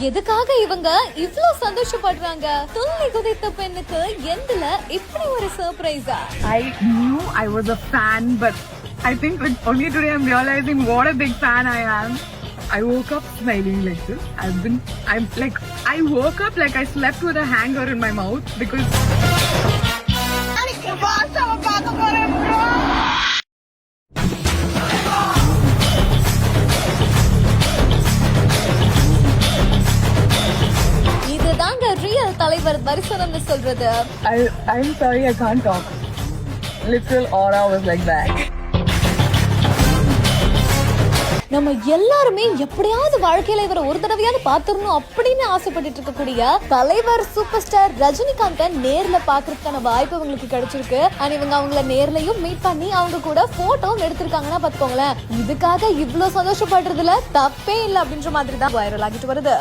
எதுக்காக இவங்க இவ்ளோ சந்தோஷப்படுறாங்க? துள்ளி குதித்த பெண்ணுக்கு எந்தல இப்படி ஒரு சர்ப்ரைஸா? I knew I was a fan, but I think like only today I'm realizing what a big fan I am. I woke up smiling like this. I woke up like I slept with a hanger in my mouth because இதுதாங்க real தலைவர் தரிசனம்னு சொல்றது. I'm sorry I can't talk. Literal aura was like that. நம்ம எல்லாருமே எப்படியாவது வாழ்க்கையில இவரை ஒரு தடவையாவது பாத்துறணும் அப்படின்னு ஆசைப்பட்டு இருக்கக்கூடிய தலைவர் சூப்பர் ஸ்டார் ரஜினிகாந்தை நேர்ல பாக்குறதுக்கான வாய்ப்பு இவங்களுக்கு கிடைச்சிருக்கு. அண்ட் இவங்க அவங்கள நேர்லயும் மீட் பண்ணி அவங்க கூட போட்டோவும் எடுத்திருக்காங்கன்னா பாத்துக்கோங்களேன். இதுக்காக இவ்வளவு சந்தோஷப்படுறதுல தப்பே இல்லை அப்படின்ற மாதிரி தான் வைரல் ஆகிட்டு வருது.